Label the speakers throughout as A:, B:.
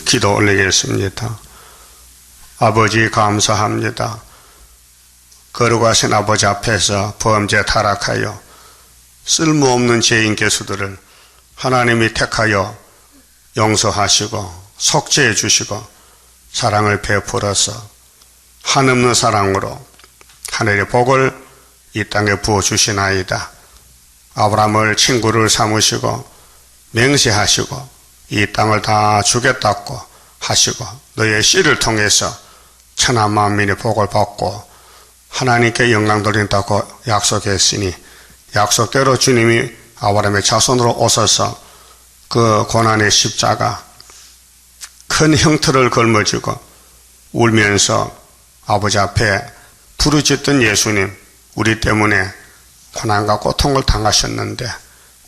A: 기도 올리겠습니다. 아버지 감사합니다. 거룩하신 아버지 앞에서 범죄 타락하여 쓸모없는 죄인 개수들을 하나님이 택하여 용서하시고 속죄해 주시고 사랑을 베풀어서 한없는 사랑으로 하늘의 복을 이 땅에 부어주시나이다. 아브라함을 친구를 삼으시고 맹세하시고 이 땅을 다 주겠다고 하시고 너의 씨를 통해서 천하 만민의 복을 받고 하나님께 영광 돌린다고 약속했으니 약속대로 주님이 아브라함의 자손으로 오셔서 그 고난의 십자가 큰 형틀을 걸머쥐고 울면서 아버지 앞에 부르짖던 예수님, 우리 때문에 고난과 고통을 당하셨는데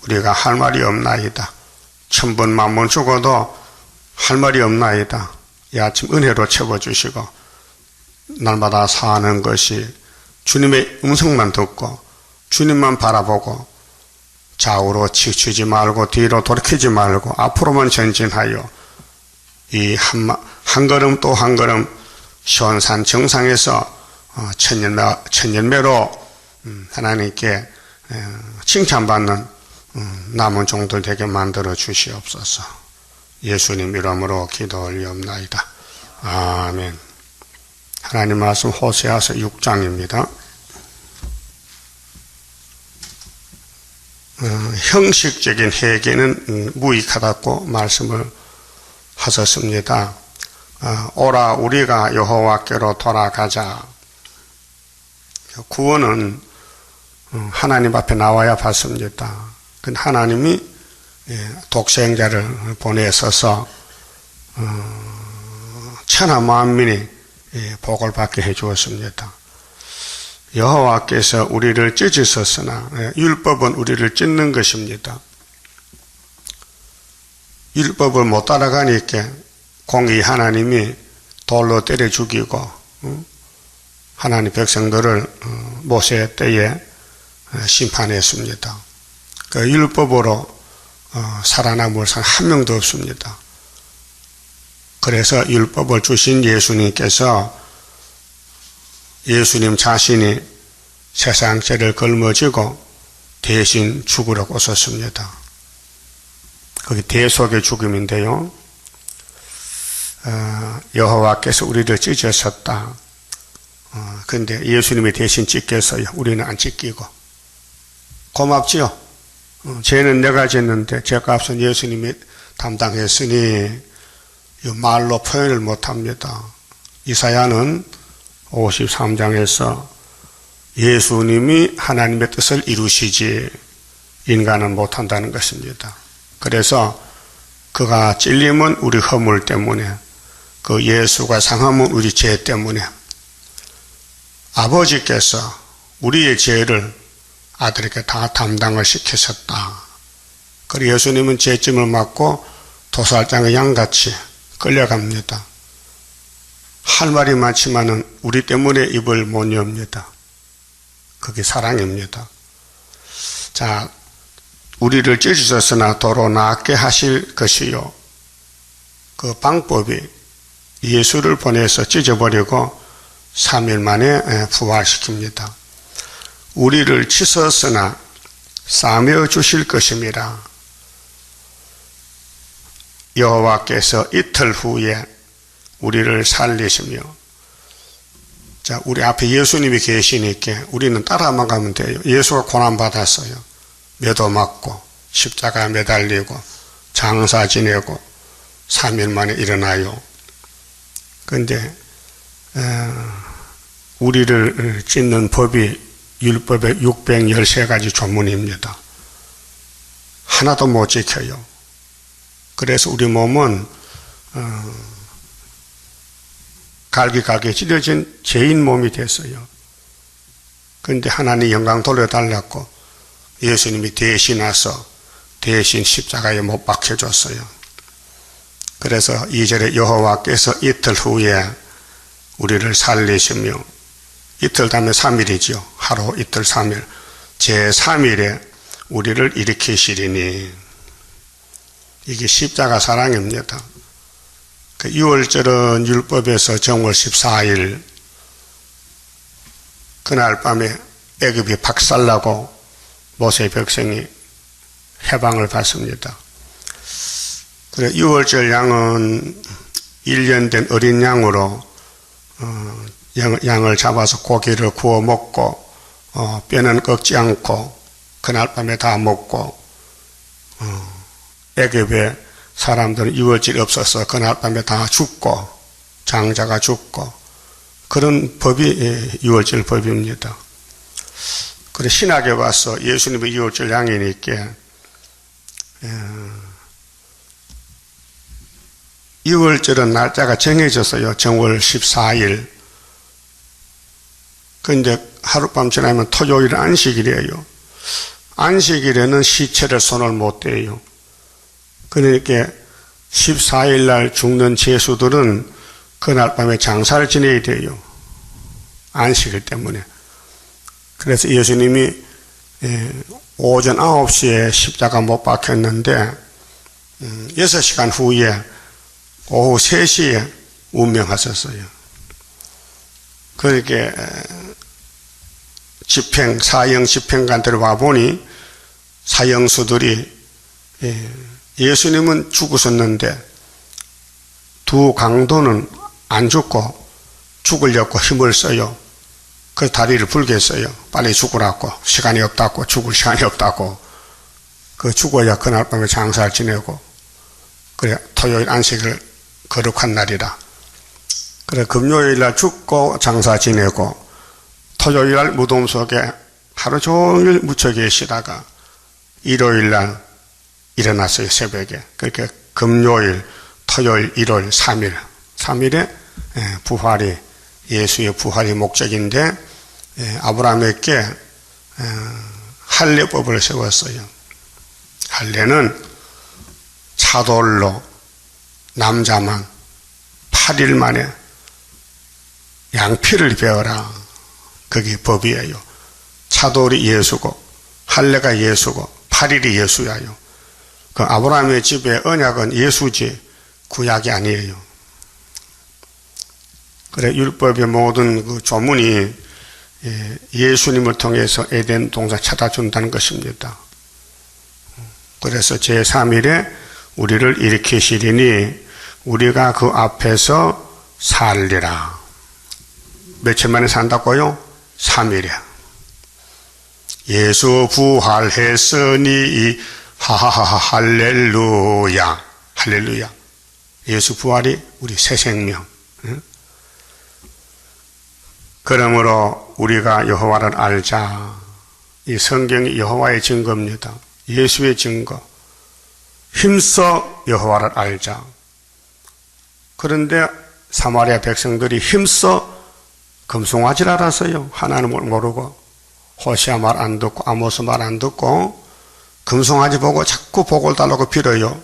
A: 우리가 할 말이 없나이다. 천번 만번 죽어도 할 말이 없나이다. 이 아침 은혜로 채워주시고 날마다 사는 것이 주님의 음성만 듣고 주님만 바라보고 좌우로 치우치지 말고 뒤로 돌이키지 말고 앞으로만 전진하여 이 한 걸음 또 한 걸음 시온산 정상에서 천년매로 하나님께 칭찬받는 남은 종들 되게 만들어 주시옵소서. 예수님 이름으로 기도 올리옵나이다. 아멘. 하나님 말씀 호세아서 6장입니다. 형식적인 회개는 무익하다고 말씀을 하셨습니다. 오라 우리가 여호와께로 돌아가자. 구원은 하나님 앞에 나와야 받습니다. 근데 하나님이 독생자를 보내셔서 천하 만민이 복을 받게 해주었습니다. 여호와께서 우리를 찢으셨으나 율법은 우리를 찢는 것입니다. 율법을 못 따라가니까 공의 하나님이 돌로 때려 죽이고 하나님 백성들을 모세 때에 심판했습니다. 그 율법으로 살아남을 사람 한 명도 없습니다. 그래서 율법을 주신 예수님께서 예수님 자신이 세상 죄를 걸머쥐고 대신 죽으려고 오셨습니다. 거기 대속의 죽음인데요. 여호와께서 우리를 찢으셨다. 근데 예수님이 대신 찢겠어요. 우리는 안 찢기고. 고맙지요? 죄는 내가 짓는데 죄값은 예수님이 담당했으니 말로 표현을 못합니다. 이사야는 53장에서 예수님이 하나님의 뜻을 이루시지 인간은 못한다는 것입니다. 그래서 그가 찔림은 우리 허물 때문에, 그 예수가 상함은 우리 죄 때문에 아버지께서 우리의 죄를 아들에게 다 담당을 시키셨다. 그리고 예수님은 죄짐을 맡고 도살장의 양같이 끌려갑니다. 할 말이 많지만은 우리 때문에 입을 못 엽니다. 그게 사랑입니다. 자, 우리를 찢으셨으나 도로 낫게 하실 것이요. 그 방법이 예수를 보내서 찢어버리고 3일 만에 부활시킵니다. 우리를 찢었으나 싸매어 주실 것임이라. 여호와께서 이틀 후에 우리를 살리시며, 자, 우리 앞에 예수님이 계시니까 우리는 따라만 가면 돼요. 예수가 고난받았어요. 매도 맞고 십자가 매달리고 장사 지내고 3일 만에 일어나요. 그런데 우리를 찢는 법이 율법의 613가지 조문입니다. 하나도 못 지켜요. 그래서 우리 몸은 갈기갈기 찢어진 죄인 몸이 됐어요. 그런데 하나님 영광 돌려달라고 예수님이 대신 와서 대신 십자가에 못 박혀줬어요. 그래서 2절에 여호와께서 이틀 후에 우리를 살리시며, 이틀 다음에 3일이죠. 하루 이틀 3일. 제3일에 우리를 일으키시리니. 이게 십자가 사랑입니다. 그 유월절은 율법에서 정월 14일 그날 밤에 애굽이 박살나고 모세 백성이 해방을 받습니다. 그래 유월절 양은 1년 된 어린 양으로 양을 잡아서 고기를 구워 먹고 뼈는 꺾지 않고 그날 밤에 다 먹고 애굽에 사람들은 유월절이 없어서 그날 밤에 다 죽고 장자가 죽고 그런 법이 유월절 법입니다. 그래 신학에 와서 예수님의 유월절 양이니까 유월절은 날짜가 정해졌어요. 정월 14일. 근데 하룻밤 지나면 토요일 안식일이에요. 안식일에는 시체를 손을 못 대요. 그러니까 14일 날 죽는 죄수들은 그날 밤에 장사를 지내야 돼요. 안식일 때문에. 그래서 예수님이 오전 9시에 십자가 못 박혔는데 6시간 후에 오후 3시에 운명하셨어요. 그렇게 사형 집행관들 와보니 사형수들이 예수님은 죽으셨는데 두 강도는 안 죽고 죽으려고 힘을 써요. 그 다리를 불게 써요. 빨리 죽으라고. 시간이 없다고. 죽을 시간이 없다고. 그 죽어야 그날 밤에 장사를 지내고 그래 토요일 안식을 거룩한 날이라. 그래 금요일 날 죽고 장사 지내고 토요일 날 무덤 속에 하루 종일 묻혀 계시다가 일요일 날 일어났어요. 새벽에. 그렇게 금요일, 토요일, 일요일, 3일에 부활이 예수의 부활이 목적인데 아브라함에게 할례법을 세웠어요. 할례는 차돌로 남자만 8일 만에 양피를 베어라. 그게 법이에요. 차돌이 예수고 할례가 예수고 8일이 예수야요. 그 아브라함의 집에 언약은 예수지 구약이 아니에요. 그래 율법의 모든 그 조문이 예수님을 통해서 에덴 동산 찾아준다는 것입니다. 그래서 제3일에 우리를 일으키시리니 우리가 그 앞에서 살리라. 며칠 만에 산다고요? 3일에. 예수 부활했으니 하하하 할렐루야. 할렐루야. 예수 부활이 우리 새 생명. 그러므로 우리가 여호와를 알자. 이 성경이 여호와의 증거입니다. 예수의 증거. 힘써 여호와를 알자. 그런데 사마리아 백성들이 힘써 금송아지를 알았어요. 하나님을 모르고 호시아 말 안 듣고 아모스 말 안 듣고 금송아지 보고 자꾸 복을 달라고 빌어요.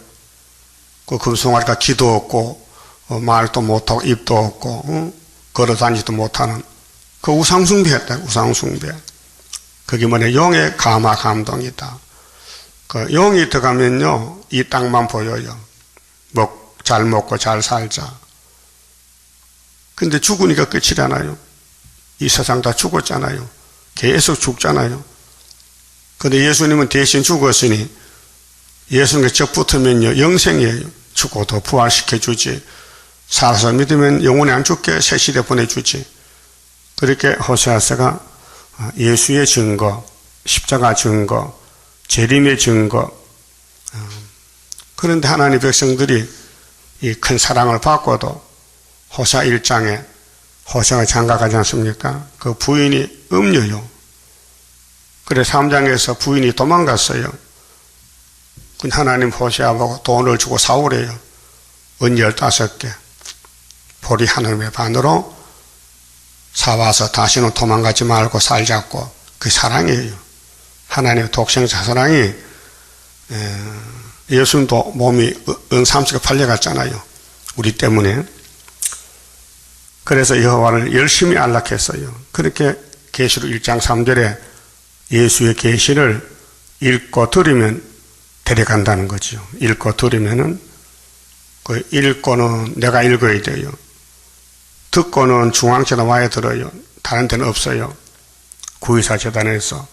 A: 그 금송아지가 귀도 없고 말도 못하고 입도 없고 걸어다니지도 못하는 그 우상숭배했다. 우상숭배. 그게 뭐냐 용의 가마 감동이다. 그 용이 들어가면요 이 땅만 보여요. 잘 먹고 잘 살자. 근데 죽으니까 끝이잖아요. 이 세상 다 죽었잖아요. 계속 죽잖아요. 근데 예수님은 대신 죽었으니 예수님께 적 붙으면요 영생이에요. 죽어도 부활시켜주지. 살아서 믿으면 영원히 안 죽게 새 시대 보내주지. 그렇게 호세아서가 예수의 증거, 십자가 증거, 재림의 증거. 그런데 하나님의 백성들이 이 큰 사랑을 받고도 호세아 1장에 호세아가 장가가지 않습니까? 그 부인이 음녀요. 그래 3장에서 부인이 도망갔어요. 그 하나님 호세아 보고 돈을 주고 사오래요. 은 15개. 보리 하늘의 반으로 사와서 다시는 도망가지 말고 살자고. 그 사랑이에요. 하나님의 독생자 사랑이 예수님도 몸이 은 30개 팔려갔잖아요. 우리 때문에. 그래서 여호와를 열심히 안락했어요. 그렇게 계시록 1장 3절에 예수의 계시를 읽고 들으면 데려간다는 거죠. 읽고 들으면은 그 읽고는 내가 읽어야 돼요. 듣고는 중앙재단 와야 들어요. 다른 데는 없어요. 구의사 재단에서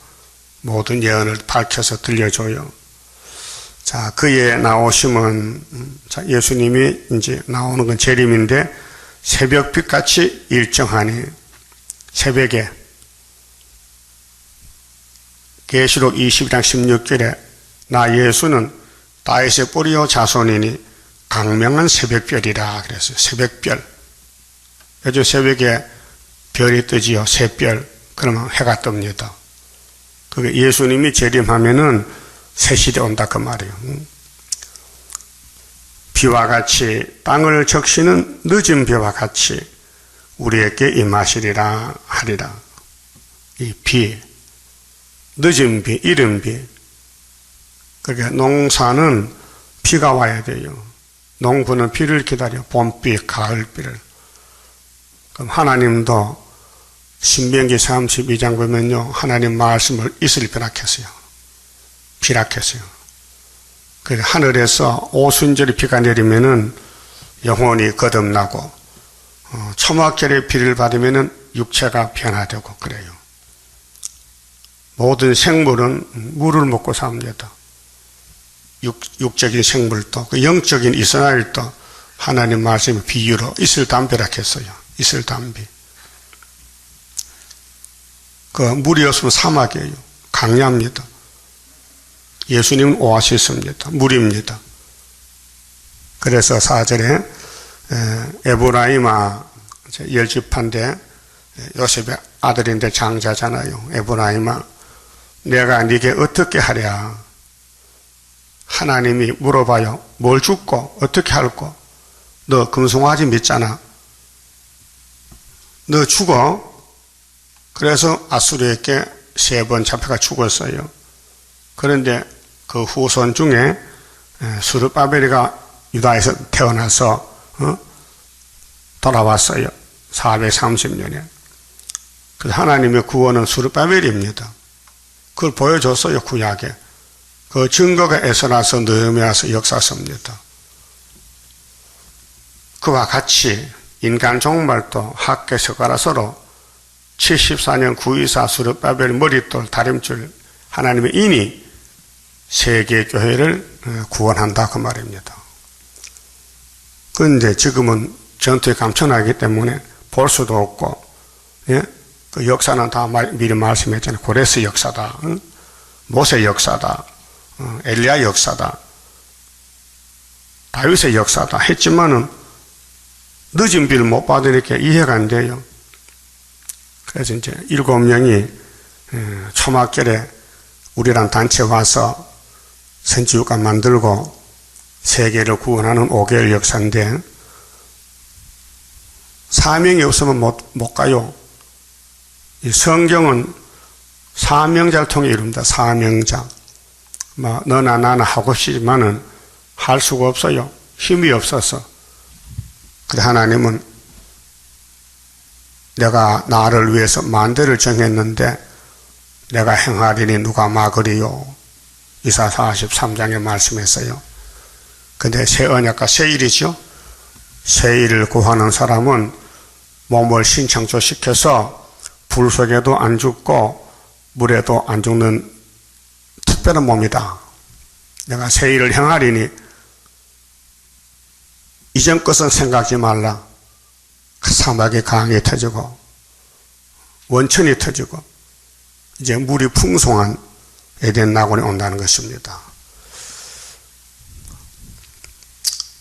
A: 모든 예언을 밝혀서 들려줘요. 자, 그의 나오심은, 자, 예수님이 이제 나오는 건 재림인데, 새벽빛같이 일정하니, 새벽에, 계시록 20장 16절에, 나 예수는 다윗의 뿌리요 자손이니, 강명한 새벽별이라 그랬어요. 새벽별. 요즘 새벽에 별이 뜨지요. 새별. 그러면 해가 뜹니다. 그게 예수님이 재림하면은 새 시대 온다 그 말이에요. 비와 같이 땅을 적시는 늦은 비와 같이 우리에게 임하시리라 하리라. 이 비, 늦은 비, 이른 비. 그러니까 농사는 비가 와야 돼요. 농부는 비를 기다려. 봄비, 가을비를. 그럼 하나님도 신명기 32장 보면요, 하나님 말씀을 이슬 비락했어요. 비락했어요. 그래서 하늘에서 오순절에 비가 내리면은 영혼이 거듭나고, 초막절에 비를 받으면은 육체가 변화되고 그래요. 모든 생물은 물을 먹고 삽니다. 육적인 생물도, 그 영적인 이스라엘도 하나님 말씀의 비유로 이슬 담비락했어요. 이슬 담비. 그 물이 없으면 사막이에요. 강야입니다. 예수님은 오아시스입니다. 물입니다. 그래서 4절에 에브라임아, 열집한데 요셉의 아들인데 장자잖아요. 에브라임아, 내가 네게 어떻게 하랴? 하나님이 물어봐요. 뭘 줍고 어떻게 할고? 너 금송아지 믿잖아. 너 죽어. 그래서 아수르에게 3번 잡혀가 죽었어요. 그런데 그 후손 중에 스룹바벨이가 유다에서 태어나서 돌아왔어요. 430년에. 그래서 하나님의 구원은 스룹바벨입니다. 그걸 보여줬어요. 구약에. 그 증거가 에스라서 느헤미야서 역사서입니다. 그와 같이 인간 종말도 학계 숟가락으로 74년 구의사 스룹바벨 머릿돌 다림줄 하나님의 인이 세계교회를 구원한다 그 말입니다. 그런데 지금은 전투에 감춰나기 때문에 볼 수도 없고, 예? 그 역사는 다 미리 말씀했잖아요. 고레스 역사다, 모세 역사다, 엘리야 역사다, 다윗의 역사다 했지만은 늦은 비를 못 받으니까 이해가 안 돼요. 그래서 이제 7명이 초막절에 우리란 단체 와서 선지육가 만들고 세계를 구원하는 5개월 역사인데, 사명이 없으면 못 가요. 이 성경은 사명자를 통해 이룹니다. 사명자. 너나 나나 하고 싶지만은 할 수가 없어요. 힘이 없어서. 그래 하나님은 내가 나를 위해서 만대를 정했는데 내가 행하리니 누가 막으리요. 이사 43장에 말씀했어요. 근데 새 언약과 새 일이죠. 새 일을 구하는 사람은 몸을 신창조시켜서 불 속에도 안 죽고 물에도 안 죽는 특별한 몸이다. 내가 새 일을 행하리니 이전 것은 생각하지 말라. 사막에 강이 터지고 원천이 터지고 이제 물이 풍성한 에덴 낙원에 온다는 것입니다.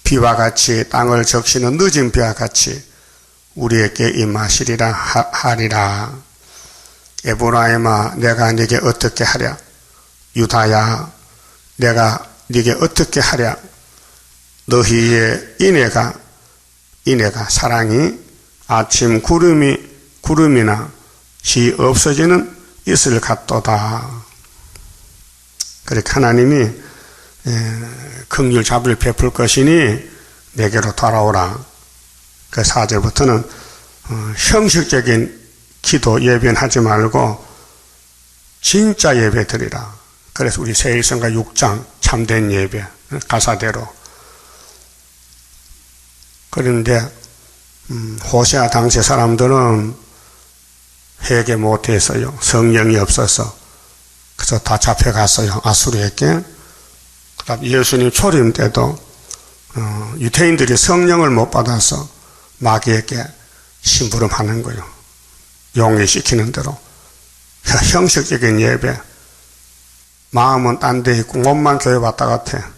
A: 비와 같이 땅을 적시는 늦은 비와 같이 우리에게 임하시리라 하리라. 에브라임아, 내가 네게 어떻게 하랴? 유다야, 내가 네게 어떻게 하랴? 너희의 인애가 사랑이 아침 구름이나 시 없어지는 이슬 같도다. 그렇게 하나님이 긍휼 자비를 베풀 것이니 내게로 돌아오라. 그 4절부터는 형식적인 기도 예배는 하지 말고 진짜 예배 드리라. 그래서 우리 새1성가 6장 참된 예배 가사대로 그런데 호세아 당시 사람들은 회개 못했어요. 성령이 없어서. 그래서 다 잡혀갔어요. 아수르에게. 그다음 예수님 초림 때도 유대인들이 성령을 못 받아서 마귀에게 심부름하는 거예요. 용의시키는 대로. 형식적인 예배. 마음은 딴 데 있고 몸만 교회 왔다 같아.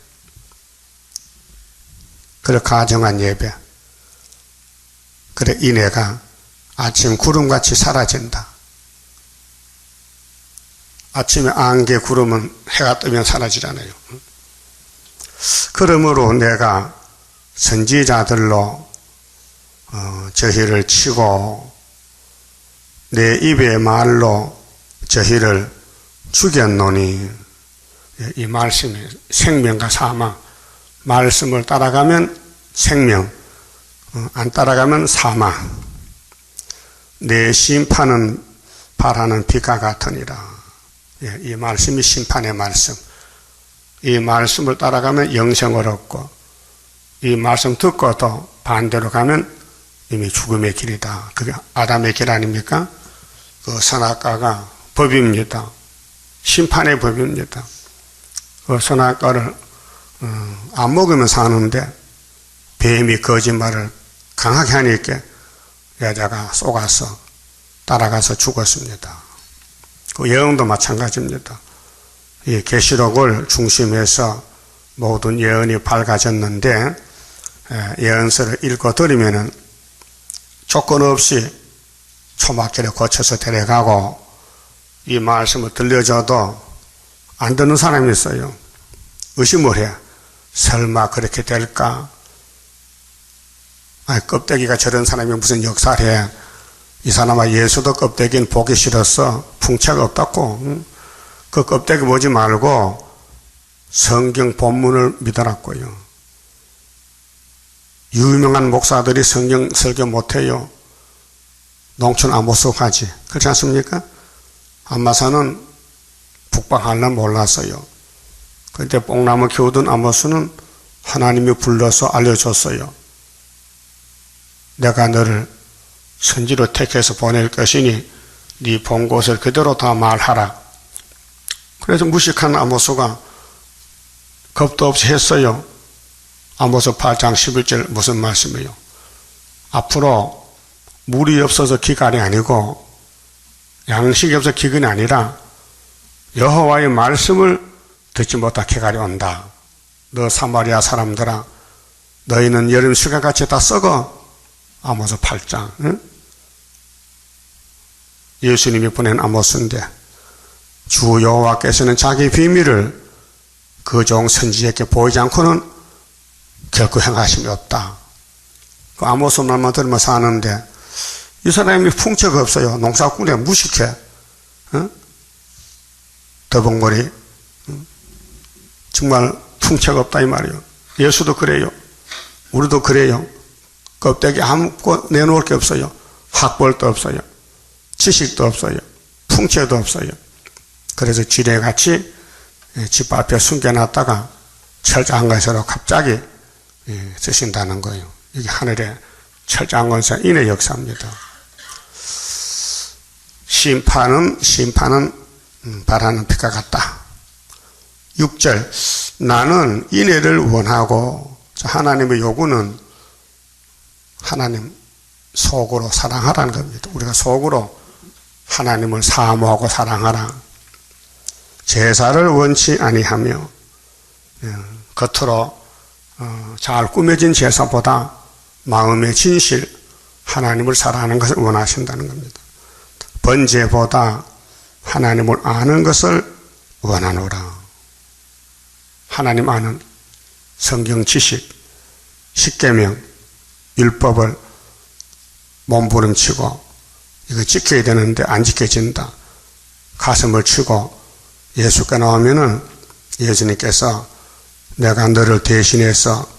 A: 그래 가정한 예배. 그래 인애가 아침 구름같이 사라진다. 아침에 안개 구름은 해가 뜨면 사라지잖아요. 그러므로 내가 선지자들로 저희를 치고 내 입의 말로 저희를 죽였노니, 이 말씀이 생명과 사망, 말씀을 따라가면 생명, 안 따라가면 사망. 내 심판은 바라는 빛과 같으니라. 이 말씀이 심판의 말씀. 이 말씀을 따라가면 영생을 얻고, 이 말씀 듣고도 반대로 가면 이미 죽음의 길이다. 그게 아담의 길 아닙니까? 그 선악과가 법입니다. 심판의 법입니다. 그 선악과를 안 먹으면 사는데 뱀이 거짓말을 강하게 하니까 여자가 속아서 따라가서 죽었습니다. 그 예언도 마찬가지입니다. 이 계시록을 중심해서 모든 예언이 밝아졌는데 예언서를 읽어드리면은 조건 없이 초막길에 거쳐서 데려가고 이 말씀을 들려줘도 안 듣는 사람이 있어요. 의심을 해. 설마 그렇게 될까? 껍데기가 저런 사람이 무슨 역사를 해. 이 사람아 예수도 껍데기는 보기 싫었어. 풍채가 없다고. 그 껍데기 보지 말고 성경 본문을 믿어라고요. 유명한 목사들이 성경 설교 못해요. 농촌 아모스 가지. 그렇지 않습니까? 안마사는 북방할라 몰랐어요. 그때 뽕나무 키우던 아모스는 하나님이 불러서 알려줬어요. 내가 너를 선지로 택해서 보낼 것이니 네 본 곳을 그대로 다 말하라. 그래서 무식한 아모스가 겁도 없이 했어요. 아모스 8장 11절 무슨 말씀이에요? 앞으로 물이 없어서 기갈이 아니고 양식이 없어서 기근이 아니라 여호와의 말씀을 듣지 못한 기갈이 온다. 너 사마리아 사람들아, 너희는 여름 휴가같이 다 썩어. 아모스 8장. 응? 예수님이 보낸 아모스인데 주 여호와께서는 자기 비밀을 그 종 선지자에게 보이지 않고는 결코 행하심이 없다. 그 아모스 말만 들으면 사는데 이 사람이 풍채가 없어요. 농사꾼에 무식해. 응? 더벅머리. 응? 정말 풍채가 없다 이 말이에요. 예수도 그래요. 우리도 그래요. 껍데기 아무것도 내놓을 게 없어요. 학벌도 없어요. 지식도 없어요. 풍채도 없어요. 그래서 지뢰같이 집 앞에 숨겨놨다가 철저한 것으로 갑자기 쓰신다는 거예요. 이게 하늘의 철저한 것은 인의 역사입니다. 심판은 바라는 빛과 같다. 6절 나는 인애를 원하고, 하나님의 요구는 하나님 속으로 사랑하라는 겁니다. 우리가 속으로 하나님을 사모하고 사랑하라. 제사를 원치 아니하며, 겉으로 잘 꾸며진 제사보다 마음의 진실, 하나님을 사랑하는 것을 원하신다는 겁니다. 번제보다 하나님을 아는 것을 원하노라. 하나님 아는 성경 지식, 십계명, 율법을 몸부림치고 이거 지켜야 되는데 안 지켜진다. 가슴을 치고 예수께 나오면은 예수님께서 내가 너를 대신해서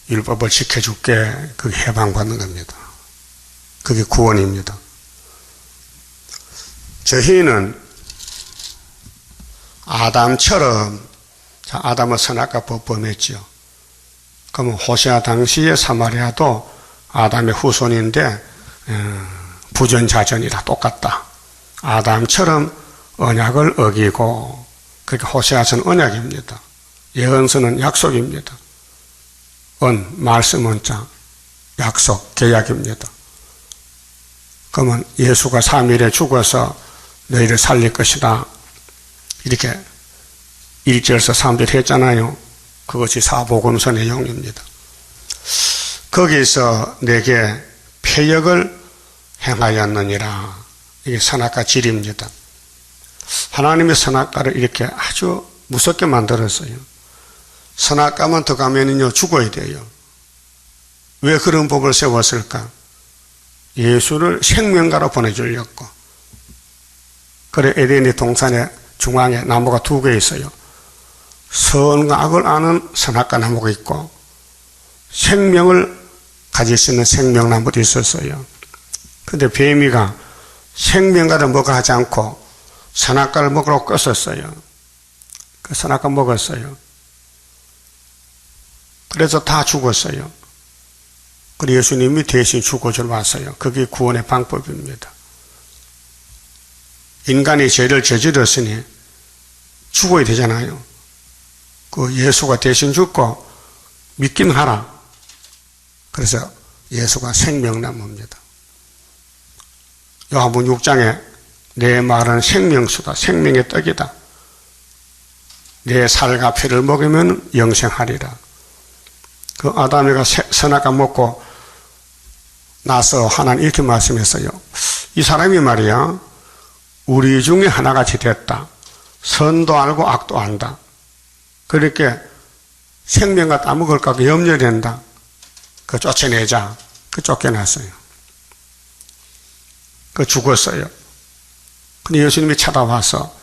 A: 율법을 지켜줄게. 그게 해방받는 겁니다. 그게 구원입니다. 저희는 아담처럼, 아담은 선악과 범했지요. 그러면 호세아 당시의 사마리아도 아담의 후손인데 부전자전이라 똑같다. 아담처럼 언약을 어기고, 그러니까 호세아서는 언약입니다. 예언서는 약속입니다. 말씀은 약속, 계약입니다. 그러면 예수가 3일에 죽어서 너희를 살릴 것이다. 이렇게 1절에서 3절 했잖아요. 그것이 사복음서 내용입니다. 거기서 내게 패역을 행하였느니라. 이게 선악과 질입니다. 하나님의 선악과를 이렇게 아주 무섭게 만들었어요. 선악과만 더 가면은요, 죽어야 돼요. 왜 그런 법을 세웠을까? 예수를 생명가로 보내주려고. 그래, 에덴의 동산의 중앙에 나무가 2개 있어요. 선과 악을 아는 선악과 나무가 있고, 생명을 가질 수 있는 생명나무도 있었어요. 근데 뱀이가 생명과를 먹으라 하지 않고 선악과를 먹으라고 껐었어요. 그 선악과 먹었어요. 그래서 다 죽었어요. 그리고 예수님이 대신 죽어주러 왔어요. 그게 구원의 방법입니다. 인간이 죄를 저질렀으니 죽어야 되잖아요. 그 예수가 대신 죽고 믿긴 하라. 그래서 예수가 생명나무입니다. 요한복음 6장에 내 말은 생명수다. 생명의 떡이다. 내 살과 피를 먹으면 영생하리라. 그 아담이가 선악과 먹고 나서 하나님 이렇게 말씀했어요. 이 사람이 말이야, 우리 중에 하나같이 됐다. 선도 알고 악도 안다. 그렇게 생명과 따먹을까 염려된다. 그 쫓아내자. 그 쫓겨났어요. 그 죽었어요. 근데 예수님이 찾아와서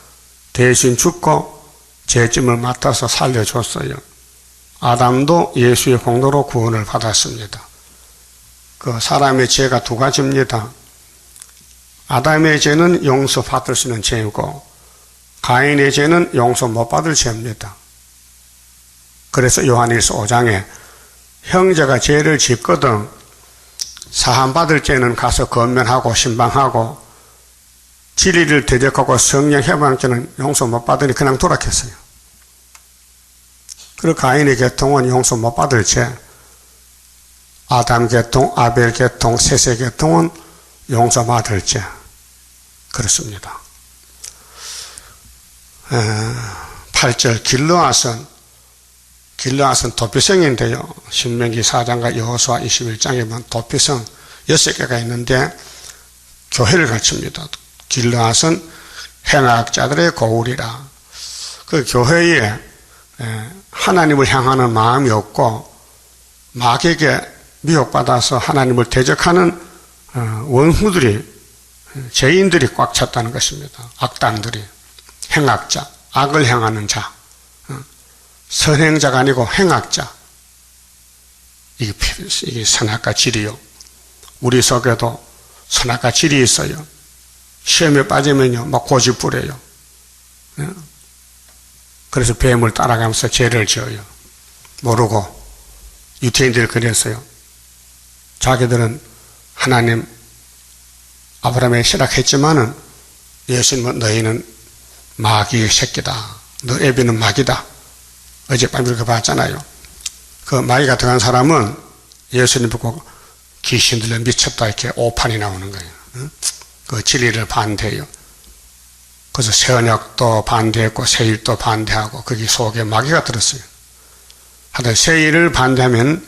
A: 대신 죽고 죄짐을 맡아서 살려줬어요. 아담도 예수의 공로로 구원을 받았습니다. 그 사람의 죄가 2가지입니다. 아담의 죄는 용서받을 수 있는 죄이고, 가인의 죄는 용서 못 받을 죄입니다. 그래서 요한일서 5장에 형제가 죄를 짓거든 사함받을 죄는 가서 건면하고 신방하고, 진리를 대적하고 성령 해방죄는 용서 못 받으니 그냥 돌아갔어요. 그리고 가인의 계통은 용서 못 받을 죄, 아담 계통, 아벨 계통, 셋의 계통은 용서 받을 죄. 그렇습니다. 8절 길르앗은 도피성인데요. 신명기 4장과 여호수아 21장에 보면 도피성 6개가 있는데 교회를 갖춥니다. 길르앗은 행악자들의 고울이라. 그 교회에 하나님을 향하는 마음이 없고 마귀에게 미혹받아서 하나님을 대적하는 원후들이, 죄인들이 꽉 찼다는 것입니다. 악당들이, 행악자, 악을 행하는 자, 선행자가 아니고 행악자. 이게 선악과 질이요. 우리 속에도 선악과 질이 있어요. 시험에 빠지면요, 막 고집부려요. 그래서 뱀을 따라가면서 죄를 지어요. 모르고. 유태인들이 그랬어요. 자기들은 하나님, 아브라함에 실학했지만은 예수님은 너희는 마귀의 새끼다. 너 애비는 마귀다. 어젯밤에 그렇게 봤잖아요. 그 마귀가 들어간 사람은 예수님 보고 귀신 들려 미쳤다 이렇게 오판이 나오는 거예요. 그 진리를 반대해요. 그래서 세언약도 반대했고 세일도 반대하고 거기 속에 마귀가 들었어요. 하여튼 세일을 반대하면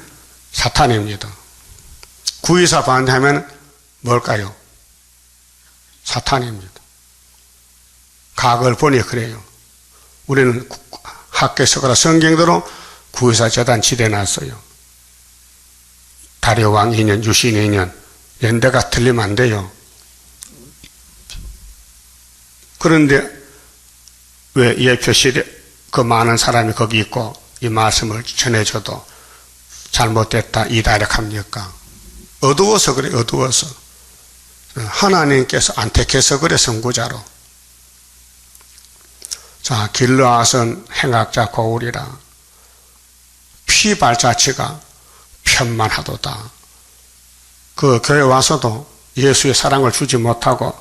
A: 사탄입니다. 구의사 반대하면 뭘까요? 사탄입니다. 과거를 보니 그래요. 우리는 학계서거라 성경대로 구의사 재단 지대놨어요. 다리오왕 2년, 유신 2년, 연대가 틀리면 안 돼요. 그런데 왜 예표실에 그 많은 사람이 거기 있고 이 말씀을 전해줘도 잘못됐다 이다락합니까? 어두워서 그래, 어두워서. 하나님께서 안 택해서 그래, 선구자로. 자, 길르앗은 행악자 고울이라. 피발자취가 편만하도다. 그 교회 와서도 예수의 사랑을 주지 못하고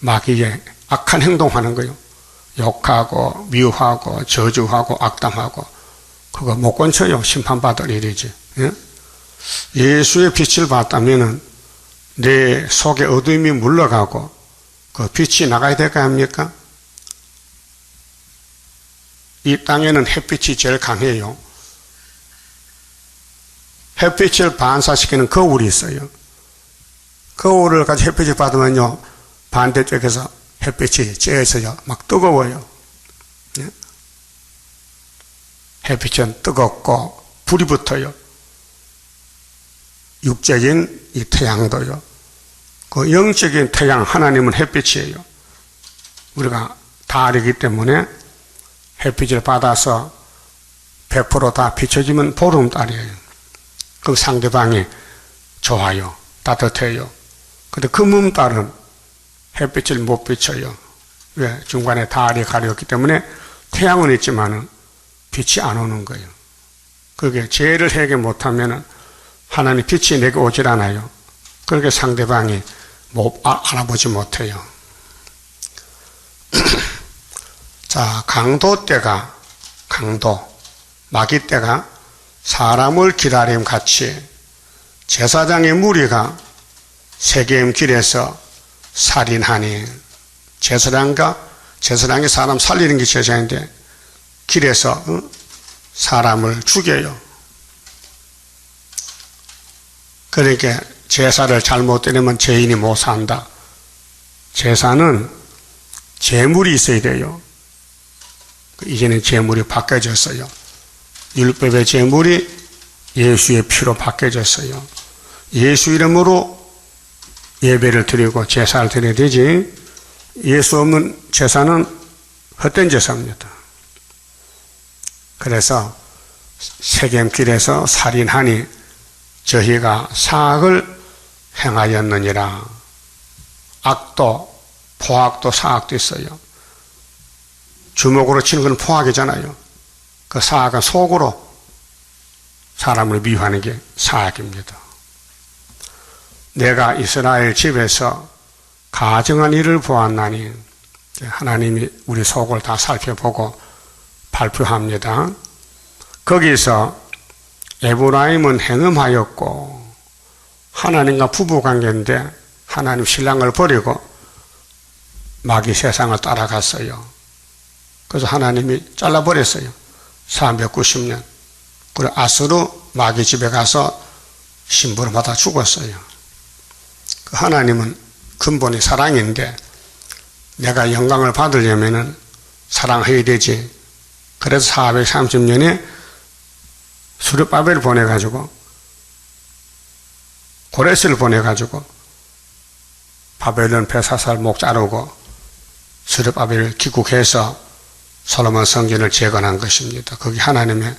A: 마귀에 악한 행동하는 거예요. 욕하고 미워하고 저주하고 악담하고 그거 못 건쳐요. 심판받을 일이지. 예? 예수의 빛을 봤다면은 내 속에 어둠이 물러가고 그 빛이 나가야 될 거 아닙니까? 이 땅에는 햇빛이 제일 강해요. 햇빛을 반사시키는 거울이 있어요. 거울을 가지고 햇빛을 받으면요, 반대쪽에서 햇빛이 쬐어서요, 막 뜨거워요. 예? 햇빛은 뜨겁고 불이 붙어요. 육적인 이 태양도요. 그 영적인 태양, 하나님은 햇빛이에요. 우리가 달이기 때문에 햇빛을 받아서 100% 다 비춰지면 보름달이에요. 그럼 상대방이 좋아요. 따뜻해요. 근데 금음달은 햇빛을 못 비춰요. 왜? 중간에 달이 가렸기 때문에 태양은 있지만은 빛이 안 오는 거예요. 그게 죄를 해결 못하면은 하나님 빛이 내게 오질 않아요. 그렇게 상대방이 알아보지 못해요. 자, 강도 때가, 마귀 때가 사람을 기다림 같이 제사장의 무리가 세겜 길에서 살인하니, 제사장이 사람 살리는 게 제사인데 길에서 사람을 죽여요. 그러니까 제사를 잘못 드리면 죄인이 못 산다. 제사는 제물이 있어야 돼요. 이제는 제물이 바뀌어졌어요. 율법의 제물이 예수의 피로 바뀌어졌어요. 예수 이름으로 예배를 드리고 제사를 드려야 되지, 예수 없는 제사는 헛된 제사입니다. 그래서 세겜길에서 살인하니 저희가 사악을 행하였느니라. 악도, 포악도 사악도 있어요. 주먹으로 치는 건 포악이잖아요. 그 사악은 속으로 사람을 미워하는 게 사악입니다. 내가 이스라엘 집에서 가증한 일을 보았나니, 하나님이 우리 속을 다 살펴보고 발표합니다. 거기서 에브라임은 행음하였고, 하나님과 부부관계인데 하나님 신랑을 버리고 마귀 세상을 따라갔어요. 그래서 하나님이 잘라버렸어요. 490년. 그리고 아수르 마귀 집에 가서 신부를 받아 죽었어요. 그 하나님은 근본이 사랑인데 내가 영광을 받으려면은 사랑해야 되지. 그래서 430년에 수르바벨을 보내가지고, 고레스를 보내가지고 바벨론 벨사살 목 자르고 수르바벨을 기국해서 솔로몬 성전을 재건한 것입니다. 그게 하나님의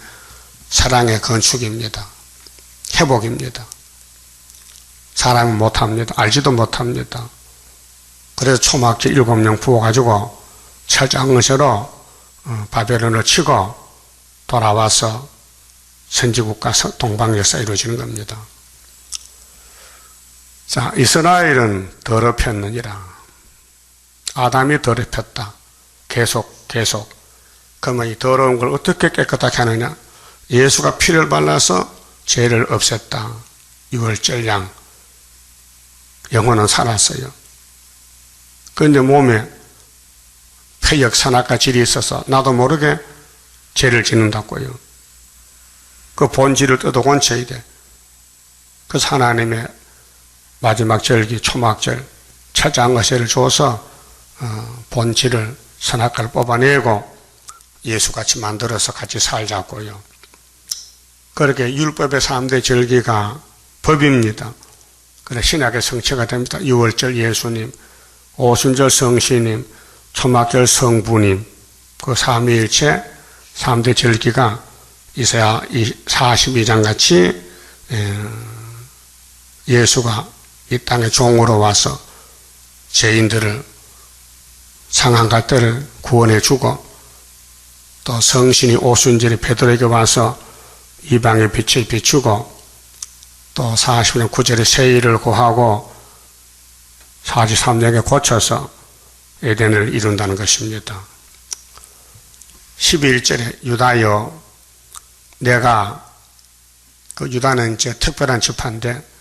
A: 사랑의 건축입니다. 회복입니다. 사랑 못합니다. 알지도 못합니다. 그래서 초막절 7명 부어가지고 철장으로 바벨론을 치고 돌아와서 선지국가 동방역사 이루어지는 겁니다. 자, 이스라엘은 더럽혔느니라. 아담이 더럽혔다. 계속. 그러면 이 더러운 걸 어떻게 깨끗하게 하느냐? 예수가 피를 발라서 죄를 없앴다. 6월절 양. 영혼은 살았어요. 그런데 몸에 폐역, 산악과 질이 있어서 나도 모르게 죄를 짓는다고요. 그 본질을 뜯어 고쳐야 돼. 그래서 하나님의 마지막 절기, 초막절, 철장거세를 줘서 본질을, 선악과를 뽑아내고 예수같이 만들어서 같이 살자고요. 그렇게 율법의 3대 절기가 법입니다. 그래 신약의 성취가 됩니다. 6월절 예수님, 오순절 성시님, 초막절 성부님, 그 삼위일체 3대 절기가 이사야 42장 같이 예수가 이 땅에 종으로 와서 죄인들을 상한 갈대를 구원해 주고, 또 성신이 오순절에 베드로에게 와서 이방의 빛을 비추고 또 40년 9절에 세일을 고하고 43년에 고쳐서 에덴을 이룬다는 것입니다. 11절에 유다여, 내가, 그 유다는 이제 특별한 지파인데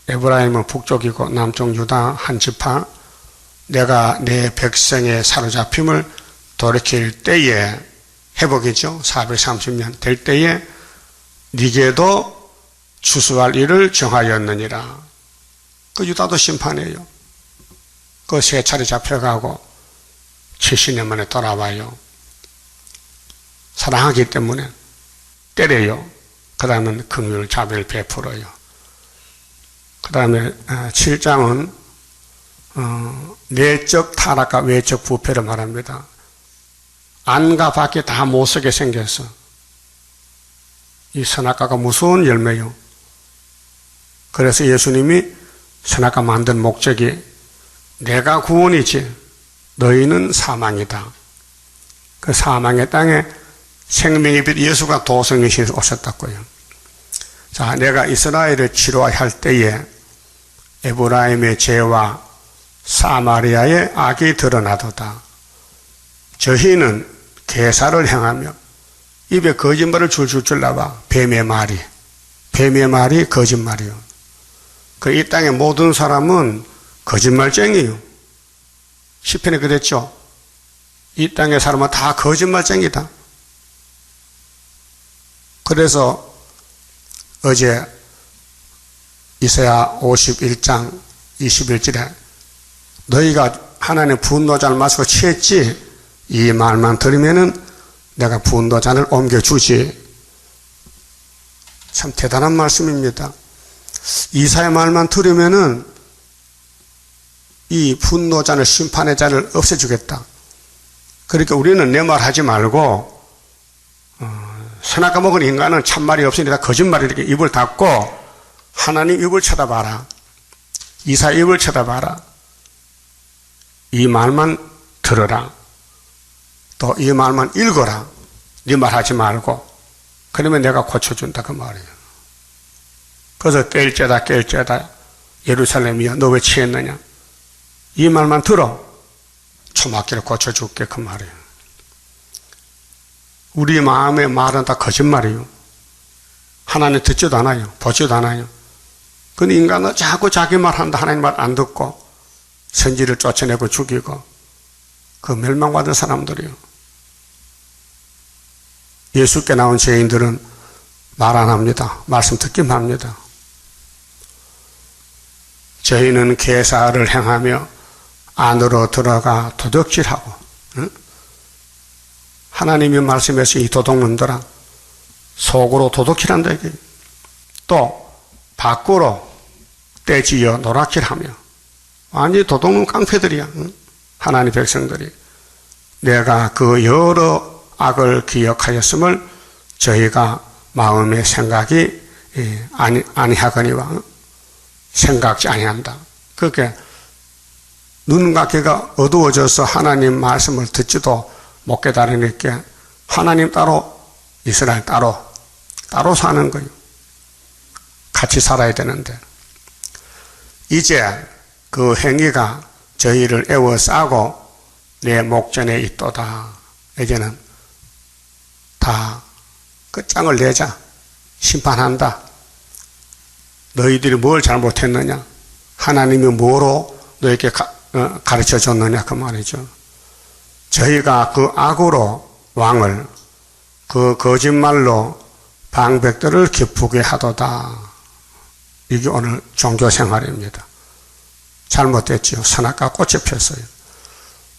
A: 에브라임은 북쪽이고 남쪽 유다 한 지파, 내가 내 백성의 사로잡힘을 돌이킬 때에, 회복이죠. 430년 될 때에 네게도 추수할 일을 정하였느니라. 그 유다도 심판해요. 그 세 차례 잡혀가고 70년 만에 돌아와요. 사랑하기 때문에 때려요. 그 다음에 긍휼 자비를 베풀어요. 그 다음에 7장은 내적 타락과 외적 부패를 말합니다. 안과 밖에 다 못쓰게 생겨서 이 선악과가 무서운 열매요. 그래서 예수님이 선악과 만든 목적이 내가 구원이지 너희는 사망이다. 그 사망의 땅에 생명의 빛 예수가 도성이시 오셨다고요. 자, 내가 이스라엘을 치료할 때에 에브라임의 죄와 사마리아의 악이 드러나도다. 저희는 개사를 행하며 입에 거짓말을 줄줄 나와. 뱀의 말이 거짓말이요. 그 이 땅의 모든 사람은 거짓말쟁이요. 시편에 그랬죠. 이 땅의 사람은 다 거짓말쟁이다. 그래서 어제 이사야 51장 21절에 너희가 하나님의 분노잔을 마시고 취했지, 이 말만 들으면은 내가 분노잔을 옮겨주지. 참 대단한 말씀입니다. 이사야 말만 들으면은 이 분노잔을, 심판의 잔을 없애주겠다. 그러니까 우리는 내 말 하지 말고 선악과 먹은 인간은 참말이 없으니까 거짓말을 이렇게 입을 닫고 하나님 입을 쳐다봐라. 이사 입을 쳐다봐라. 이 말만 들어라. 또 이 말만 읽어라. 네 말 하지 말고. 그러면 내가 고쳐준다 그 말이에요. 그래서 깰죄다 예루살렘이야 너 왜 취했느냐. 이 말만 들어. 초막기를 고쳐줄게 그 말이에요. 우리 마음의 말은 다 거짓말이에요. 하나님 듣지도 않아요. 보지도 않아요. 근데 인간은 자꾸 자기 말 한다. 하나님 말 안 듣고 선지를 쫓아내고 죽이고 그 멸망받은 사람들이요. 예수께 나온 죄인들은 말 안 합니다. 말씀 듣기만 합니다. 저희는 개사를 행하며 안으로 들어가 도둑질하고, 응? 하나님의 말씀에서 이 도둑놈들아 속으로 도둑질한다 이게. 또 밖으로 떼지어 노랗질하며 완전히 도둑놈 깡패들이야. 응? 하나님 백성들이 내가 그 여러 악을 기억하였음을 저희가 마음의 생각이 아니하거니와 생각지 아니한다. 그렇게 눈과 귀가 어두워져서 하나님 말씀을 듣지도 못 깨달으니까 하나님 따로 이스라엘 따로 사는 거예요. 같이 살아야 되는데 이제 그 행위가 저희를 애워싸고 내 목전에 있도다. 이제는 다 끝장을 내자. 심판한다. 너희들이 뭘 잘못했느냐? 하나님이 뭐로 너에게 가르쳐 줬느냐? 그 말이죠. 저희가 그 악으로 왕을, 그 거짓말로 방백들을 기쁘게 하도다. 이게 오늘 종교생활입니다. 잘못됐지요. 선악과 꽃이 폈어요.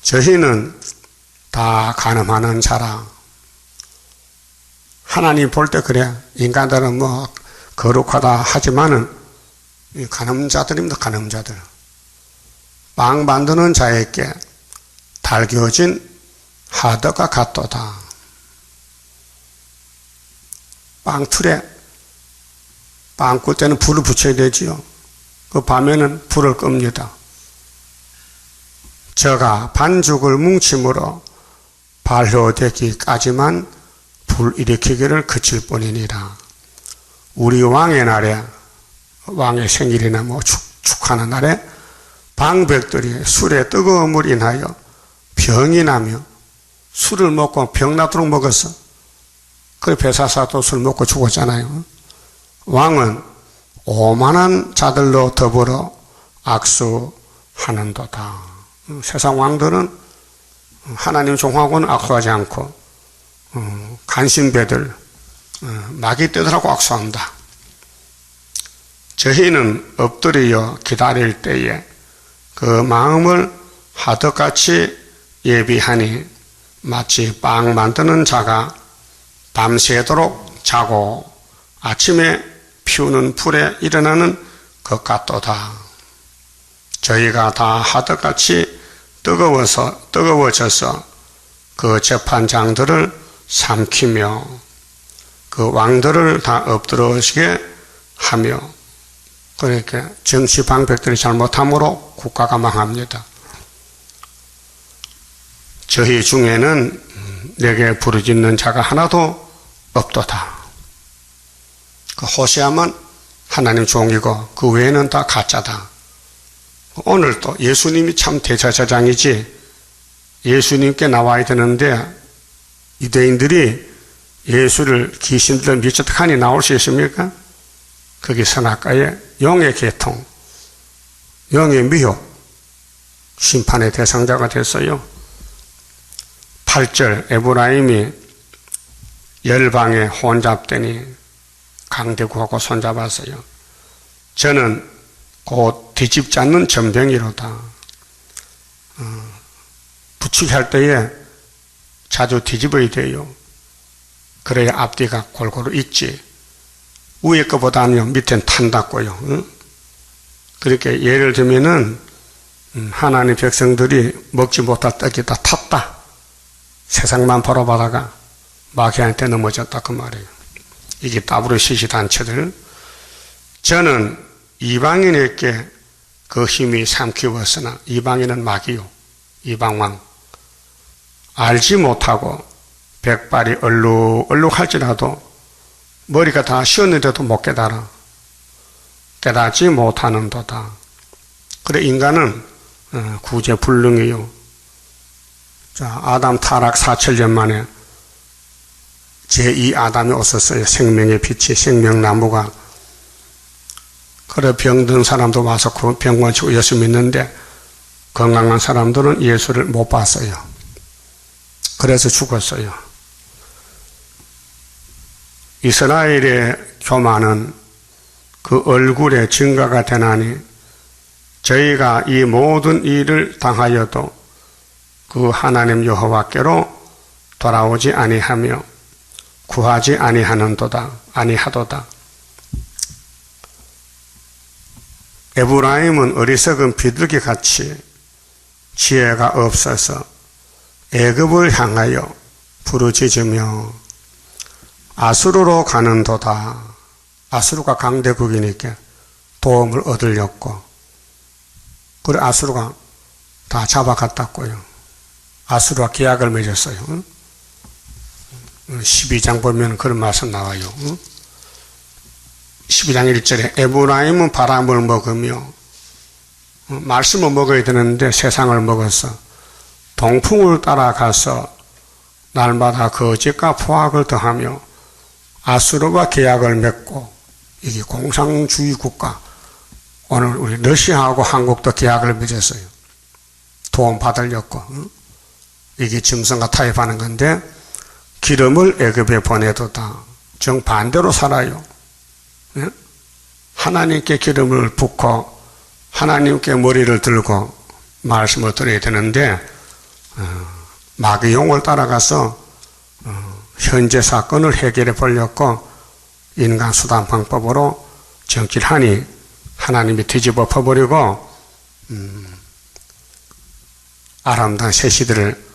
A: 저희는 다 간음하는 자라. 하나님 볼 때 그래. 인간들은 뭐 거룩하다 하지만은 간음자들입니다. 간음자들. 빵 만드는 자에게 달겨진 하드가 같도다. 빵틀에 빵 꿀 때는 불을 붙여야 되지요. 그 밤에는 불을 끕니다. 저가 반죽을 뭉침으로 발효되기까지만 불 일으키기를 그칠 뿐이니라. 우리 왕의 날에 왕의 생일이나 뭐 축하하는 날에 방백들이 술에 뜨거운 물이 인하여 병이 나며 술을 먹고 병나도록 먹었어. 그래 베사사도 술 먹고 죽었잖아요. 왕은 오만한 자들로 더불어 악수하는도다. 세상 왕들은 하나님 종하고는 악수하지 않고 간신배들 마귀 떼들하고 악수한다. 저희는 엎드려 기다릴 때에 그 마음을 하덕같이 예비하니 마치 빵 만드는 자가 밤새도록 자고 아침에 피우는 불에 일어나는 것 같도다. 저희가 다 하덕같이 뜨거워져서 그 재판장들을 삼키며 그 왕들을 다 엎드러지게 하며 그렇게 정치 방백들이 잘못함으로 국가가 망합니다. 저희 중에는 내게 부르짖는 자가 하나도 없도다. 그 호세아만 하나님 종이고 그 외에는 다 가짜다. 오늘도 예수님이 참 대제사장이지 예수님께 나와야 되는데 유대인들이 예수를 귀신들 미쳤하니 나올 수 있습니까? 거기 선악과에 영의 계통, 영의 미혹, 심판의 대상자가 됐어요. 8절 에브라임이 열방에 혼잡되니 강대구하고 손잡았어요. 저는 곧 뒤집지 않는 전병이로다. 부추기 할 때에 자주 뒤집어야 돼요. 그래야 앞뒤가 골고루 있지. 위에 거보다는 밑엔 탄다고요. 그렇게 예를 들면은 하나님 백성들이 먹지 못할 떡이 다 탔다. 세상만 바라보다가 마귀한테 넘어졌다 그 말이에요. 이게 WCC 단체들. 저는 이방인에게 그 힘이 삼키웠으나 이방인은 마귀요. 이방왕. 알지 못하고 백발이 얼룩할지라도 머리가 다 쉬었는데도 못 깨달아. 깨닫지 못하는도다. 그래 인간은 구제불능이요. 자, 아담 타락 4천년 만에 제2 아담이 없었어요. 생명의 빛이 생명나무가. 그래 병든 사람도 와서 그 병 고치고 예수 믿는데 건강한 사람들은 예수를 못 봤어요. 그래서 죽었어요. 이스라엘의 교만은 그 얼굴에 증거가 되나니 저희가 이 모든 일을 당하여도 그 하나님 여호와께로 돌아오지 아니하며 구하지 아니하도다. 에브라임은 어리석은 비둘기 같이 지혜가 없어서 애굽을 향하여 부르짖으며 아수르로 가는도다. 아수르가 강대국이니까 도움을 얻으려고. 그래 아수르가 다 잡아갔다고요. 아수르와 계약을 맺었어요. 12장 보면 그런 말씀 나와요. 12장 1절에 에브라임은 바람을 먹으며 말씀을 먹어야 되는데 세상을 먹어서 동풍을 따라가서 날마다 거짓과 포악을 더하며 아수르와 계약을 맺고 이게 공산주의 국가. 오늘 우리 러시아하고 한국도 계약을 맺었어요. 도움 받으려고. 이게 짐승과 타협하는 건데 기름을 애굽에 보내도다. 정반대로 살아요. 하나님께 기름을 붓고 하나님께 머리를 들고 말씀을 드려야 되는데 마귀 용을 따라가서 현재 사건을 해결해 보려고 인간 수단 방법으로 정길하니 하나님이 뒤집어 퍼버리고 아름다운 새시들을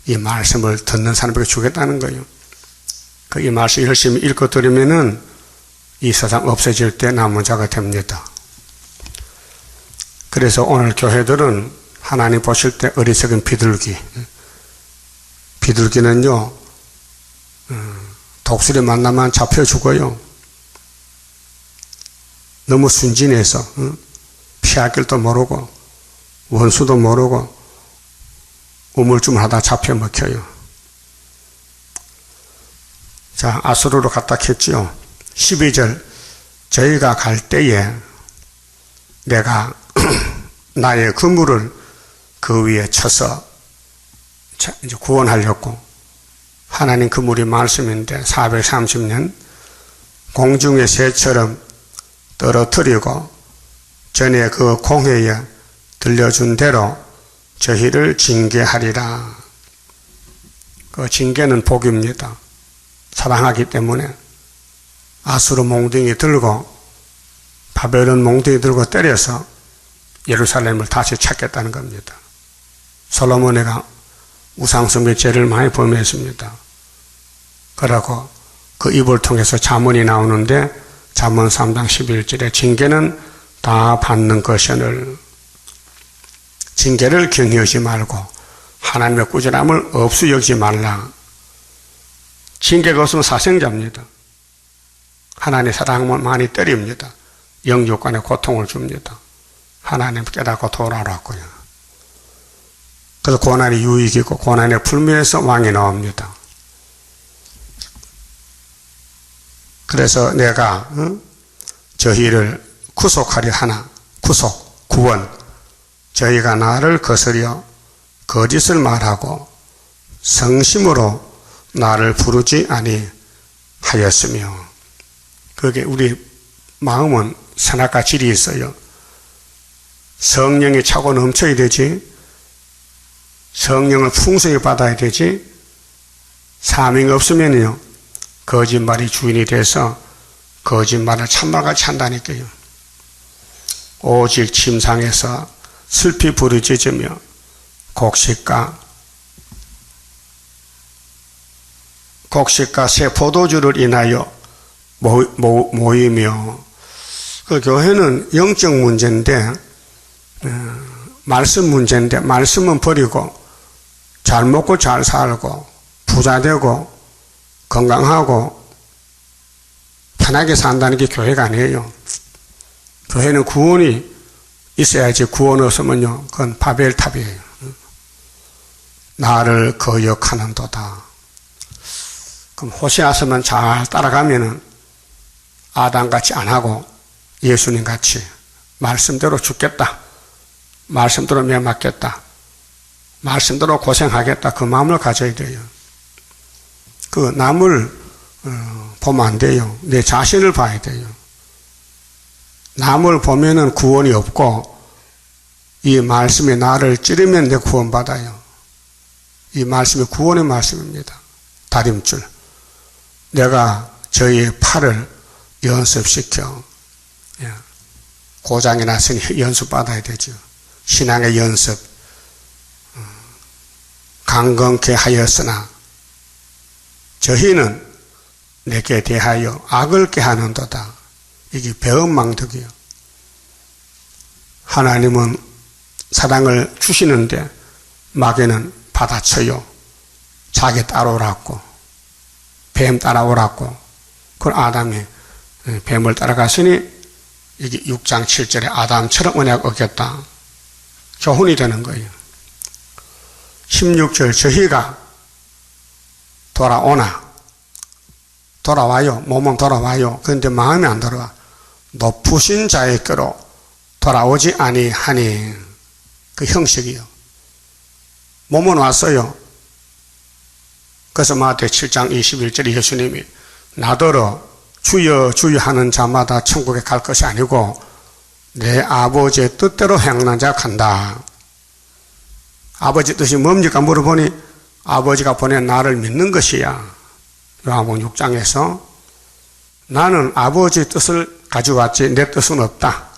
A: 이 말씀을 듣는 사람에게 주겠다는 거예요. 그 이 말씀 열심히 읽고 들으면은 이 세상 없어질 때 남은 자가 됩니다. 그래서 오늘 교회들은 하나님 보실 때 어리석은 비둘기. 비둘기는요, 독수리 만나면 잡혀 죽어요. 너무 순진해서 피할 길도 모르고 원수도 모르고 우물쭈물하다 잡혀 먹혀요. 자, 아수르로 갔다 했지요. 12절 저희가 갈 때에 내가 나의 그물을 그 위에 쳐서 이제 구원하려고. 하나님 그물이 말씀인데 430년 공중의 새처럼 떨어뜨리고 전에 그 공회에 들려준 대로 저희를 징계하리라. 그 징계는 복입니다. 사랑하기 때문에 아수르 몽둥이 들고 바벨론 몽둥이 들고 때려서 예루살렘을 다시 찾겠다는 겁니다. 솔로몬이가 우상숭배 죄를 많이 범했습니다. 그러고 그 입을 통해서 잠언이 나오는데 잠언 3장 11절에 징계는 다 받는 것이오늘. 징계를 경외하지 말고 하나님의 꾸준함을 없이 여기지 말라. 징계가 없으면 사생자입니다. 하나님의 사랑은 많이 때립니다. 영육간에 고통을 줍니다. 하나님 깨닫고 돌아오라고요. 그래서 고난이 유익이고 고난의 풀미에서 왕이 나옵니다. 그래서 내가 저희를 구속하려 하나. 구속, 구원. 저희가 나를 거스려 거짓을 말하고 성심으로 나를 부르지 아니하였으며. 그게 우리 마음은 선악과 질이 있어요. 성령이 차고 넘쳐야 되지. 성령을 풍성히 받아야 되지. 사명이 없으면요 거짓말이 주인이 돼서 거짓말을 참말같이 한다니까요. 오직 침상에서 슬피 부르짖으며 곡식과 새 포도주를 인하여 모이며. 그 교회는 영적 문제인데 말씀 문제인데 말씀은 버리고 잘 먹고 잘 살고 부자 되고 건강하고 편하게 산다는 게 교회가 아니에요. 교회는 구원이 있어야지. 구원 없으면요 그건 바벨탑이에요. 나를 거역하는도다. 그럼 호세아서만 잘 따라가면은 아담같이 안 하고 예수님같이 말씀대로 죽겠다, 말씀대로 매 맞겠다, 말씀대로 고생하겠다, 그 마음을 가져야 돼요. 그 남을 보면 안 돼요. 내 자신을 봐야 돼요. 남을 보면은 구원이 없고 이 말씀이 나를 찌르면 내가 구원받아요. 이 말씀이 구원의 말씀입니다. 다림줄. 내가 저희 팔을 연습시켜. 고장이 났으니 연습받아야 되죠. 신앙의 연습. 강건케 하였으나 저희는 내게 대하여 악을 꾀하는도다. 이게 배은망덕이요. 하나님은 사랑을 주시는데 마귀는 받아쳐요. 자기 따라오라고, 뱀 따라오라고. 그걸 아담이 뱀을 따라갔으니 이게 6장 7절에 아담처럼 언약 얻겠다. 교훈이 되는 거예요. 16절 저희가 돌아와요. 몸은 돌아와요. 그런데 마음이 안 돌아와. 높으신 자에게로 돌아오지 아니하니. 그 형식이요. 몸은 왔어요. 그래서 마태복음 7장 21절에 예수님이 나더러 주여 주여 하는 자마다 천국에 갈 것이 아니고 내 아버지의 뜻대로 행하는 자가 간다. 아버지 뜻이 뭡니까 물어보니 아버지가 보낸 나를 믿는 것이야. 요한복음 6장에서 나는 아버지의 뜻을 가져왔지 내 뜻은 없다.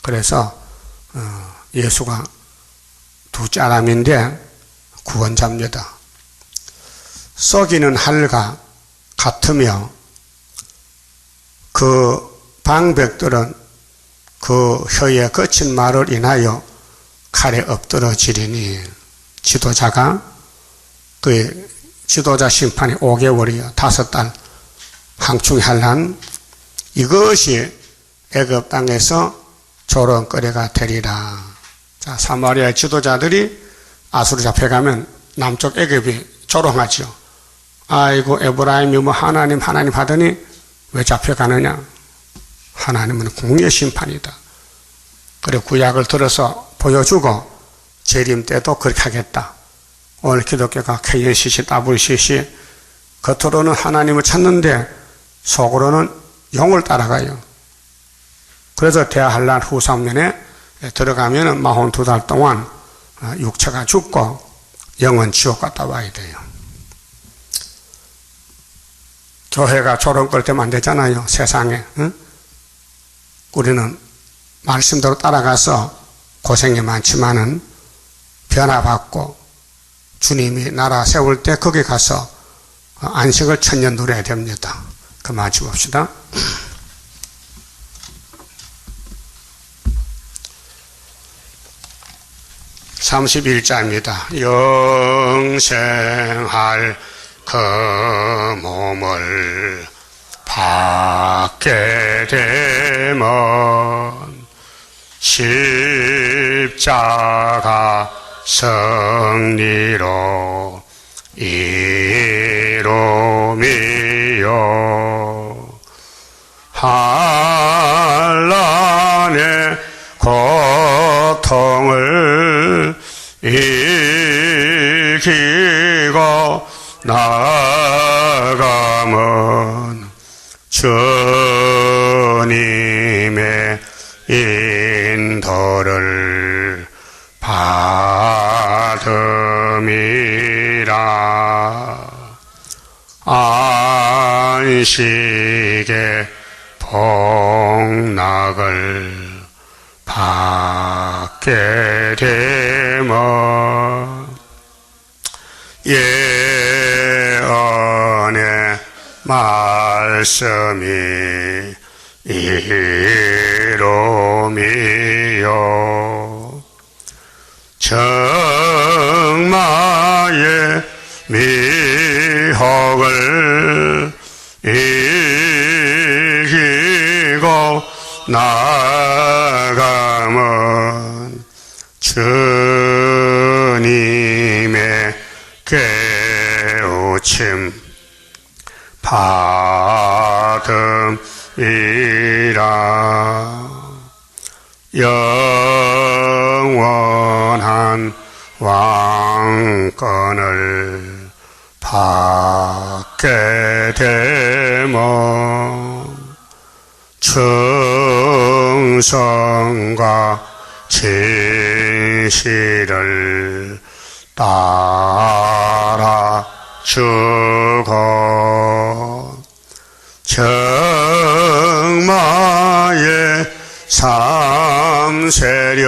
A: 그래서 예수가 둘째 아담인데 구원자입니다. 썩이는 할과 같으며 그 방백들은 그 혀에 거친 말을 인하여 칼에 엎드러지리니. 지도자가 그 지도자 심판이 5개월이요 5달 항충이 한란 이것이 애굽 땅에서 조롱거리가 되리라. 자, 사마리아 지도자들이 아수르 잡혀가면 남쪽 애굽이 조롱하죠. 아이고 에브라임이 뭐 하나님 하더니 왜 잡혀가느냐. 하나님은 공의 심판이다. 그리고 구약을 들어서 보여주고 재림 때도 그렇게 하겠다. 오늘 기독교가 KNCC, WCC 겉으로는 하나님을 찾는데 속으로는 용을 따라가요. 그래서 대한란 후 3년에 들어가면 42달 동안 육체가 죽고 영은 지옥 갔다 와야 돼요. 교회가 조롱거릴 때면 안 되잖아요. 세상에. 응? 우리는 말씀대로 따라가서 고생이 많지만은 변화받고 주님이 나라 세울 때 거기 가서 안식을 천년 누려야 됩니다. 그만 봅시다. (31자입니다) 영생할 그 몸을 받게 되면 십자가 승리로 이루미요 한란의 고통을 이기고 나가면 주님의 인도를 받음이라. 안식의 복락을 받게 되면 예언의 말씀이 이루미요 정마의 미혹을 이기고 나가면 주님의 깨우침 받음이라. 영원한 왕권을 받게 되면 충성과 진실을 따라주고 정마의 삼세력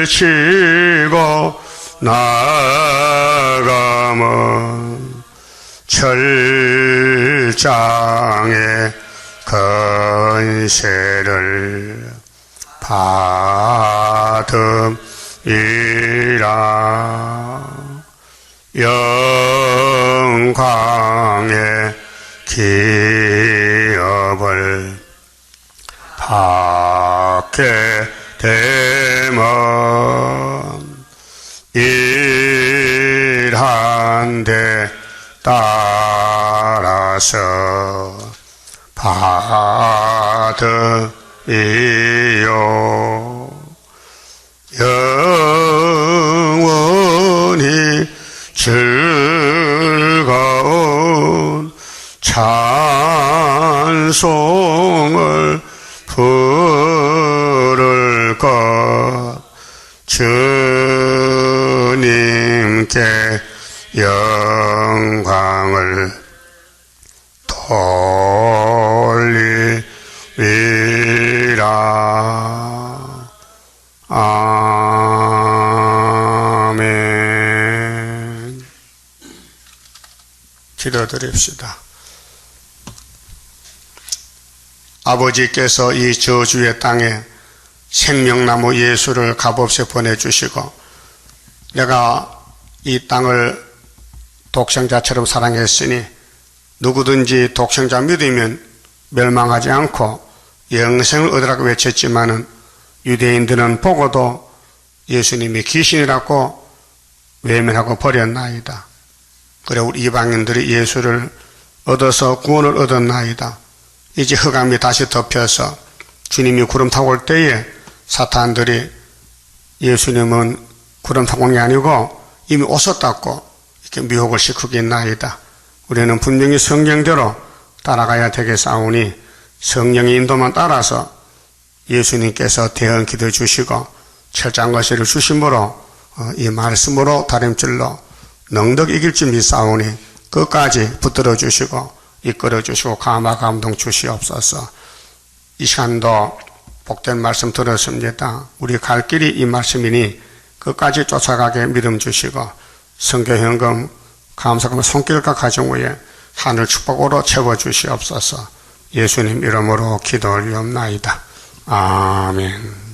A: 그치고 나가면 철장의 건세를 받음이라. 영광의 기업을 받게 되면 일한 데 따라서 받으이요 영원히 즐거운 찬송을 부를 것 주님께 영광을 돌리리라. 아멘. 기도드립시다. 아버지께서 이 저주의 땅에 생명나무 예수를 값없이 보내주시고 내가 이 땅을 독생자처럼 사랑했으니 누구든지 독생자 믿으면 멸망하지 않고 영생을 얻으라고 외쳤지만은 유대인들은 보고도 예수님이 귀신이라고 외면하고 버렸나이다. 그래 우리 이방인들이 예수를 얻어서 구원을 얻었나이다. 이제 흑암이 다시 덮여서 주님이 구름 타고 올 때에 사탄들이 예수님은 구름 타고 온 게 아니고 이미 오셨다고 이렇게 미혹을 시키겠나이다. 우리는 분명히 성경대로 따라가야 되겠사오니 성령의 인도만 따라서 예수님께서 대언 기도 주시고 철장 거시를 주심으로 이 말씀으로 다림질로 능력 이길 줄 믿사오니 끝까지 붙들어 주시고 이끌어 주시고 감화 감동 주시옵소서. 이 시간도 복된 말씀 들었습니다. 우리 갈 길이 이 말씀이니 끝까지 쫓아가게 믿음 주시고 선교현금 감사금 손길과 가정 위에 하늘 축복으로 채워주시옵소서. 예수님 이름으로 기도 올리옵나이다. 아멘.